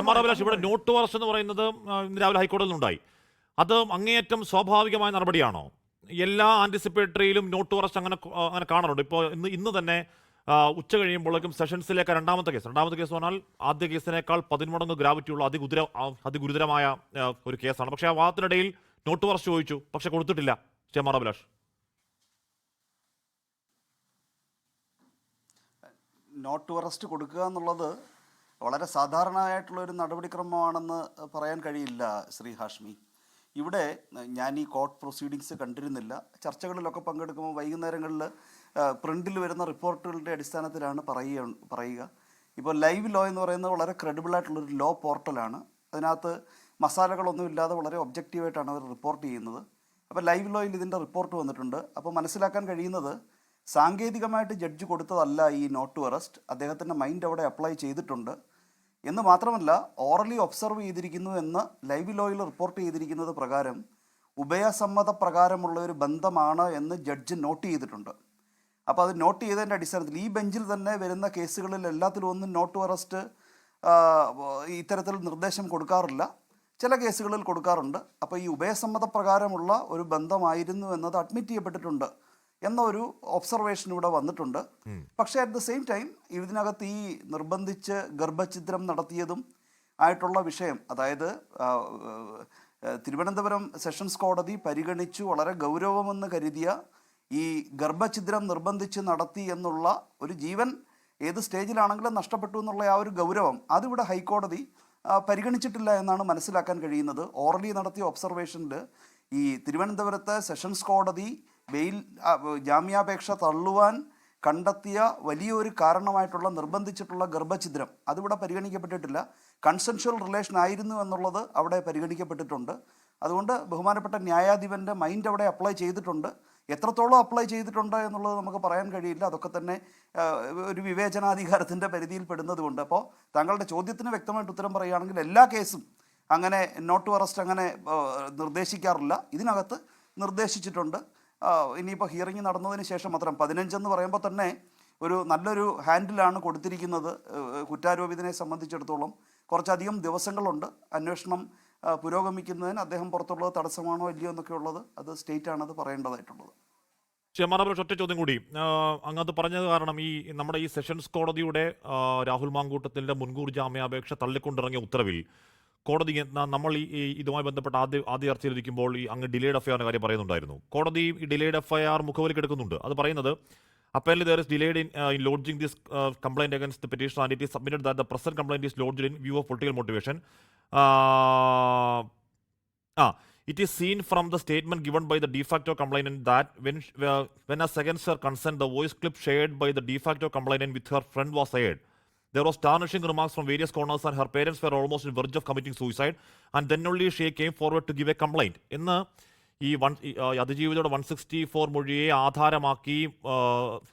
M R Abhilash, ഇവിടെ not വർഷം എന്ന് പറയുന്നത് ഇന്ന് രാവിലെ ഹൈക്കോടതിയിൽ നിന്നുണ്ടായി. അത് അങ്ങേയറ്റം സ്വാഭാവികമായ നടപടിയാണോ? എല്ലാ ആന്റിസിപ്പേറ്ററിയിലും നോട്ട് വറസ്റ്റ് അങ്ങനെ കാണാറുണ്ട്. ഇപ്പോൾ ഇന്ന് തന്നെ ഉച്ച കഴിയുമ്പോഴേക്കും സെഷൻസിലേക്ക് രണ്ടാമത്തെ കേസ് എന്ന് പറഞ്ഞാൽ ആദ്യ കേസിനേക്കാൾ 10 മടങ്ങ് ഗ്രാവിറ്റിയുള്ള അതിഗുരുതരമായ ഒരു കേസാണ്. പക്ഷേ ആ വാദത്തിനിടയിൽ നോട്ട് വറസ്റ്റ് ചോദിച്ചു, പക്ഷെ കൊടുത്തിട്ടില്ല. M R Abhilash, not arrest കൊടുക്കുക എന്നുള്ളത് വളരെ സാധാരണമായിട്ടുള്ളൊരു നടപടിക്രമമാണെന്ന് പറയാൻ കഴിയില്ല ശ്രീ ഹാഷ്മി. ഇവിടെ ഞാൻ ഈ കോർട്ട് പ്രൊസീഡിങ്സ് കണ്ടിരുന്നില്ല. ചർച്ചകളിലൊക്കെ പങ്കെടുക്കുമ്പോൾ വൈകുന്നേരങ്ങളിൽ പ്രിൻറ്റിൽ വരുന്ന റിപ്പോർട്ടുകളുടെ അടിസ്ഥാനത്തിലാണ് പറയുക. ഇപ്പോൾ ലൈവ് ലോ എന്ന് പറയുന്നത് വളരെ ക്രെഡിബിളായിട്ടുള്ളൊരു ലോ പോർട്ടലാണ്. അതിനകത്ത് മസാലകളൊന്നും ഇല്ലാതെ വളരെ ഒബ്ജക്റ്റീവായിട്ടാണ് അവർ റിപ്പോർട്ട് ചെയ്യുന്നത്. അപ്പോൾ ലൈവ് ലോയിൽ ഇതിൻ്റെ റിപ്പോർട്ട് വന്നിട്ടുണ്ട്. അപ്പോൾ മനസ്സിലാക്കാൻ കഴിയുന്നത് സാങ്കേതികമായിട്ട് ജഡ്ജ് കൊടുത്തതല്ല ഈ നോട്ട് ടു അറസ്റ്റ്. അദ്ദേഹത്തിൻ്റെ മൈൻഡ് അവിടെ അപ്ലൈ ചെയ്തിട്ടുണ്ട് എന്ന് മാത്രമല്ല, ഓറലി ഒബ്സർവ് ചെയ്തിരിക്കുന്നു എന്ന് ലൈവ് ലോയിൽ റിപ്പോർട്ട് ചെയ്തിരിക്കുന്നത് പ്രകാരം ഉഭയസമ്മത പ്രകാരമുള്ള ഒരു ബന്ധമാണ് എന്ന് ജഡ്ജ് നോട്ട് ചെയ്തിട്ടുണ്ട്. അപ്പോൾ അത് നോട്ട് ചെയ്തതിൻ്റെ അടിസ്ഥാനത്തിൽ ഈ ബെഞ്ചിൽ തന്നെ വരുന്ന കേസുകളിൽ എല്ലാത്തിലും ഒന്നും നോട്ട് ടു അറസ്റ്റ് ഇത്തരത്തിൽ നിർദ്ദേശം കൊടുക്കാറില്ല. ചില കേസുകളിൽ കൊടുക്കാറുണ്ട്. അപ്പോൾ ഈ ഉഭയസമ്മത പ്രകാരമുള്ള ഒരു ബന്ധമായിരുന്നു എന്നത് അഡ്മിറ്റ് ചെയ്യപ്പെട്ടിട്ടുണ്ട് എന്നൊരു ഒബ്സർവേഷൻ ഇവിടെ വന്നിട്ടുണ്ട്. പക്ഷേ അറ്റ് ദ സെയിം ടൈം ഇതിനകത്ത് ഈ നിർബന്ധിച്ച് ഗർഭഛിദ്രം നടത്തിയതും ആയിട്ടുള്ള വിഷയം, അതായത് തിരുവനന്തപുരം സെഷൻസ് കോടതി പരിഗണിച്ചു വളരെ ഗൗരവമെന്ന് കരുതിയ ഈ ഗർഭഛിദ്രം നിർബന്ധിച്ച് നടത്തി എന്നുള്ള ഒരു ജീവൻ ഏത് സ്റ്റേജിലാണെങ്കിലും നഷ്ടപ്പെട്ടു എന്നുള്ള ആ ഒരു ഗൗരവം അതിവിടെ ഹൈക്കോടതി പരിഗണിച്ചിട്ടില്ല എന്നാണ് മനസ്സിലാക്കാൻ കഴിയുന്നത്. ഓറലി നടത്തിയ ഒബ്സർവേഷനിൽ ഈ തിരുവനന്തപുരത്ത് സെഷൻസ് കോടതി ജാമ്യാപേക്ഷ തള്ളുവാൻ കണ്ടെത്തിയ വലിയൊരു കാരണമായിട്ടുള്ള നിർബന്ധിച്ചിട്ടുള്ള ഗർഭഛിദ്രം അതിവിടെ പരിഗണിക്കപ്പെട്ടിട്ടില്ല. കൺസെൻഷ്വൽ റിലേഷൻ ആയിരുന്നു എന്നുള്ളത് അവിടെ പരിഗണിക്കപ്പെട്ടിട്ടുണ്ട്. അതുകൊണ്ട് ബഹുമാനപ്പെട്ട ന്യായാധിപൻ്റെ മൈൻഡ് അവിടെ അപ്ലൈ ചെയ്തിട്ടുണ്ട്. എത്രത്തോളം അപ്ലൈ ചെയ്തിട്ടുണ്ട് എന്നുള്ളത് നമുക്ക് പറയാൻ കഴിയില്ല. അതൊക്കെ തന്നെ ഒരു വിവേചനാധികാരത്തിൻ്റെ പരിധിയിൽ പെടുന്നത് കൊണ്ട്. അപ്പോൾ താങ്കളുടെ ചോദ്യത്തിന് വ്യക്തമായിട്ട് ഉത്തരം പറയുകയാണെങ്കിൽ എല്ലാ കേസും അങ്ങനെ നോട്ട് ടു അറസ്റ്റ് അങ്ങനെ നിർദ്ദേശിക്കാറില്ല. ഇതിനകത്ത് നിർദ്ദേശിച്ചിട്ടുണ്ട്. ഇനിയിപ്പോൾ ഹിയറിംഗ് നടന്നതിന് ശേഷം മാത്രം 15 എന്ന് പറയുമ്പോൾ തന്നെ ഒരു നല്ലൊരു ഹാൻഡിലാണ് കൊടുത്തിരിക്കുന്നത്. കുറ്റാരോപിതനെ സംബന്ധിച്ചിടത്തോളം കുറച്ചധികം ദിവസങ്ങളുണ്ട് അന്വേഷണം പുരോഗമിക്കുന്നതിന്. അദ്ദേഹം പുറത്തുള്ളത് തടസ്സമാണോ ഇല്ലയോ എന്നൊക്കെ ഉള്ളത് അത് സ്റ്റേറ്റാണത് പറയേണ്ടതായിട്ടുള്ളത്. ഒറ്റ ചോദ്യം കൂടി. അങ്ങനത് പറഞ്ഞത് കാരണം നമ്മുടെ ഈ സെഷൻസ് കോടതിയുടെ രാഹുൽ മാങ്കൂട്ടത്തിൻ്റെ മുൻകൂർ ജാമ്യാപേക്ഷ തള്ളിക്കൊണ്ടിറങ്ങിയ ഉത്തരവിൽ കോടതി നമ്മൾ ഇതുമായി ബന്ധപ്പെട്ട് ആദ്യ ചർച്ചയിലിരിക്കുമ്പോൾ അങ്ങ് ഡിലേഡ് എഫ്ഐആറിന്റെ കാര്യം പറയുന്നുണ്ടായിരുന്നു. കോടതി ഈ ഡിലേഡ് എഫ്ഐആർ മുഖവിലേക്ക് എടുക്കുന്നുണ്ട്. അത് പറയുന്നത് apparently there is delayed in lodging this complaint against the petitioner and it is submitted that the present complaint is lodged in view of political motivation. It is seen from the statement given by the de facto complainant that when as against her consent the voice clip shared by the de facto complainant with her friend was aired. There was tarnishing remarks from various corners and her parents were almost on the verge of committing suicide and then only she came forward to give a complaint. ഇന്ന് ഈ അതിജീവിതയുടെ 164 മൊഴിയെ ആധാരമാക്കി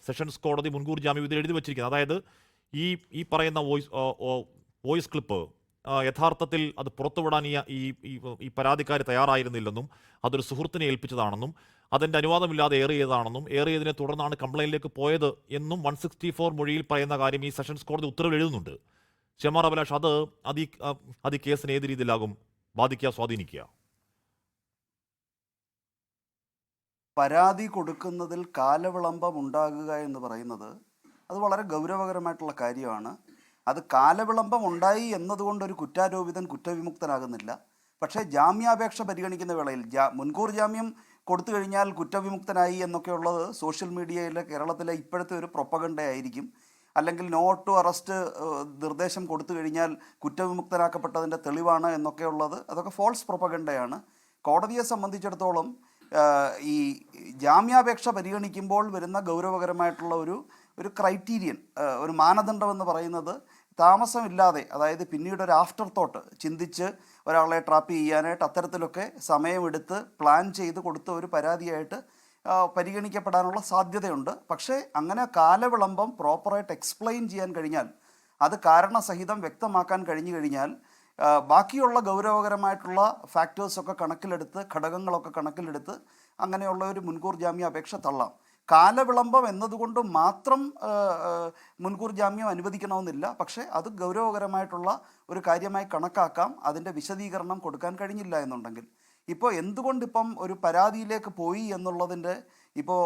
sessions കോടതി മുൻകൂർ ജാമ്യവിധി എഴുതി വച്ചിരിക്കുന്നത്. അതായത് ഈ പറയുന്ന വോയിസ് ക്ലിപ്പ് യഥാർത്ഥത്തിൽ അത് പുറത്തുവിടാൻ ഈ പരാതിക്കാരി തയ്യാറായിരുന്നില്ലെന്നും അതൊരു സുഹൃത്തിനെ ഏൽപ്പിച്ചതാണെന്നും അതിൻ്റെ അനുവാദമില്ലാതെ ഏറിയതാണെന്നും ഏറിയതിനെ തുടർന്നാണ് കംപ്ലൈൻറ്റിലേക്ക് പോയത് എന്നും 164 മൊഴിയിൽ പറയുന്ന കാര്യം ഈ സെഷൻസ് കോടതി ഉത്തരവ് എഴുതുന്നുണ്ട്. എം ആർ അഭിലാഷ്, അത് ഈ കേസിന് ഏത് രീതിയിലാകും ബാധിക്കുക, സ്വാധീനിക്കുക? പരാതി കൊടുക്കുന്നതിൽ കാലവിളംബം ഉണ്ടാകുക എന്ന് പറയുന്നത് അത് വളരെ ഗൗരവകരമായിട്ടുള്ള കാര്യമാണ്. അത് കാലവിളംബം ഉണ്ടായി എന്നതുകൊണ്ടൊരു കുറ്റാരോപിതൻ കുറ്റവിമുക്തനാകുന്നില്ല. പക്ഷേ ജാമ്യാപേക്ഷ പരിഗണിക്കുന്ന വേളയിൽ മുൻകൂർ ജാമ്യം കൊടുത്തു കഴിഞ്ഞാൽ കുറ്റവിമുക്തനായി എന്നൊക്കെയുള്ളത് സോഷ്യൽ മീഡിയയിലെ കേരളത്തിലെ ഇപ്പോഴത്തെ ഒരു പ്രൊപ്പഗണ്ടയായിരിക്കും. അല്ലെങ്കിൽ നോട്ട് ടു അറസ്റ്റ് നിർദ്ദേശം കൊടുത്തു കഴിഞ്ഞാൽ കുറ്റവിമുക്തനാക്കപ്പെട്ടതിൻ്റെ തെളിവാണ് എന്നൊക്കെയുള്ളത് അതൊക്കെ ഫോൾസ് പ്രൊപ്പഗണ്ടയാണ്. കോടതിയെ സംബന്ധിച്ചിടത്തോളം ഈ ജാമ്യാപേക്ഷ പരിഗണിക്കുമ്പോൾ വരുന്ന ഗൗരവകരമായിട്ടുള്ള ഒരു ക്രൈറ്റീരിയൻ, ഒരു മാനദണ്ഡമെന്ന് പറയുന്നത് താമസമില്ലാതെ, അതായത് പിന്നീട് ഒരു ആഫ്റ്റർ തോട്ട് ചിന്തിച്ച് ഒരാളെ ട്രാപ്പ് ചെയ്യാനായിട്ട് അത്തരത്തിലൊക്കെ സമയമെടുത്ത് പ്ലാൻ ചെയ്ത് കൊടുത്ത ഒരു പരാതിയായിട്ട് പരിഗണിക്കപ്പെടാനുള്ള സാധ്യതയുണ്ട്. പക്ഷേ അങ്ങനെ കാലവിളംബം പ്രോപ്പറായിട്ട് എക്സ്പ്ലെയിൻ ചെയ്യാൻ കഴിഞ്ഞാൽ, അത് കാരണസഹിതം വ്യക്തമാക്കാൻ കഴിഞ്ഞു കഴിഞ്ഞാൽ ബാക്കിയുള്ള ഗൗരവകരമായിട്ടുള്ള ഫാക്ടേഴ്സൊക്കെ കണക്കിലെടുത്ത്, ഘടകങ്ങളൊക്കെ കണക്കിലെടുത്ത് അങ്ങനെയുള്ള ഒരു മുൻകൂർ ജാമ്യാപേക്ഷ തള്ളാം. കാലവിളംബം എന്നതുകൊണ്ട് മാത്രം മുൻകൂർ ജാമ്യം അനുവദിക്കണമെന്നില്ല. പക്ഷേ അത് ഗൗരവകരമായിട്ടുള്ള ഒരു കാര്യമായി കണക്കാക്കാം അതിൻ്റെ വിശദീകരണം കൊടുക്കാൻ കഴിഞ്ഞില്ല എന്നുണ്ടെങ്കിൽ. ഇപ്പോൾ എന്തുകൊണ്ടിപ്പം ഒരു പരാതിയിലേക്ക് പോയി എന്നുള്ളതിൻ്റെ ഇപ്പോൾ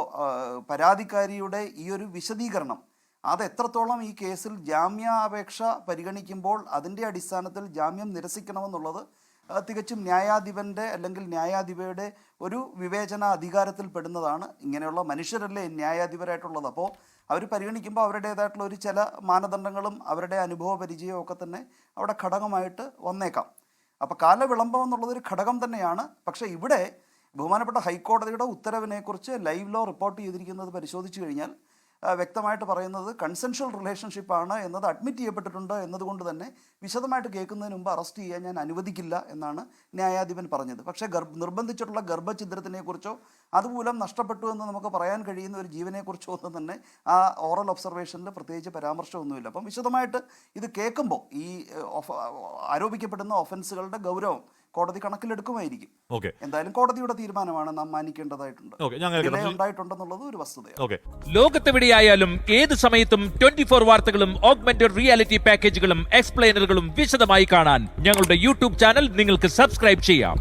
പരാതിക്കാരിയുടെ ഈ ഒരു വിശദീകരണം അത് എത്രത്തോളം ഈ കേസിൽ ജാമ്യാപേക്ഷ പരിഗണിക്കുമ്പോൾ അതിൻ്റെ അടിസ്ഥാനത്തിൽ ജാമ്യം നിരസിക്കണമെന്നുള്ളത് തികച്ചും ന്യായാധിപൻ്റെ അല്ലെങ്കിൽ ന്യായാധിപയുടെ ഒരു വിവേചന അധികാരത്തിൽ പെടുന്നതാണ്. ഇങ്ങനെയുള്ള മനുഷ്യരല്ലേ ന്യായാധിപരായിട്ടുള്ളത്. അപ്പോൾ അവർ പരിഗണിക്കുമ്പോൾ അവരുടേതായിട്ടുള്ള ഒരു ചില മാനദണ്ഡങ്ങളും അവരുടെ അനുഭവ പരിചയവും ഒക്കെ തന്നെ അവിടെ ഘടകമായിട്ട് വന്നേക്കാം. അപ്പോൾ കാലവിളംബം എന്നുള്ളതൊരു ഘടകം തന്നെയാണ്. പക്ഷേ ഇവിടെ ബഹുമാനപ്പെട്ട ഹൈക്കോടതിയുടെ ഉത്തരവിനെക്കുറിച്ച് ലൈവ് ലോ റിപ്പോർട്ട് ചെയ്തിരിക്കുന്നത് പരിശോധിച്ച് കഴിഞ്ഞാൽ വ്യക്തമായിട്ട് പറയുന്നത് കൺസെൻഷ്വൽ റിലേഷൻഷിപ്പാണ് എന്നത് അഡ്മിറ്റ് ചെയ്യപ്പെട്ടിട്ടുണ്ട് എന്നതുകൊണ്ട് തന്നെ വിശദമായിട്ട് കേൾക്കുന്നതിന് മുമ്പ് അറസ്റ്റ് ചെയ്യാൻ ഞാൻ അനുവദിക്കില്ല എന്നാണ് ന്യായാധിപൻ പറഞ്ഞത്. പക്ഷേ നിർബന്ധിച്ചിട്ടുള്ള ഗർഭഛിദ്രത്തിനെക്കുറിച്ചോ അതുമൂലം നഷ്ടപ്പെട്ടു എന്ന് നമുക്ക് പറയാൻ കഴിയുന്ന ഒരു ജീവനെക്കുറിച്ചോ ഒന്നും തന്നെ ആ ഓറൽ ഒബ്സർവേഷനിൽ പ്രത്യേകിച്ച് പരാമർശമൊന്നുമില്ല. അപ്പം വിശദമായിട്ട് ഇത് കേൾക്കുമ്പോൾ ഈ ആരോപിക്കപ്പെടുന്ന ഒഫൻസുകളുടെ ഗൗരവം കോടതി കണക്കിലെടുക്കുമായിരിക്കും. എന്തായാലും കോടതിയുടെ തീരുമാനമാണ് നാം മാനിക്കേണ്ടതായിട്ടുണ്ട്. ഉണ്ടായിട്ടുണ്ടെന്നുള്ളത് ഒരു വസ്തുതയാണ്. ലോകത്തെവിടെയായാലും ഏത് സമയത്തും 24 വാർത്തകളും ഓഗ്മെന്റഡ് റിയാലിറ്റി പാക്കേജുകളും എക്സ്പ്ലെയിനറുകളും വിശദമായി കാണാൻ ഞങ്ങളുടെ യൂട്യൂബ് ചാനൽ നിങ്ങൾക്ക് സബ്സ്ക്രൈബ് ചെയ്യാം.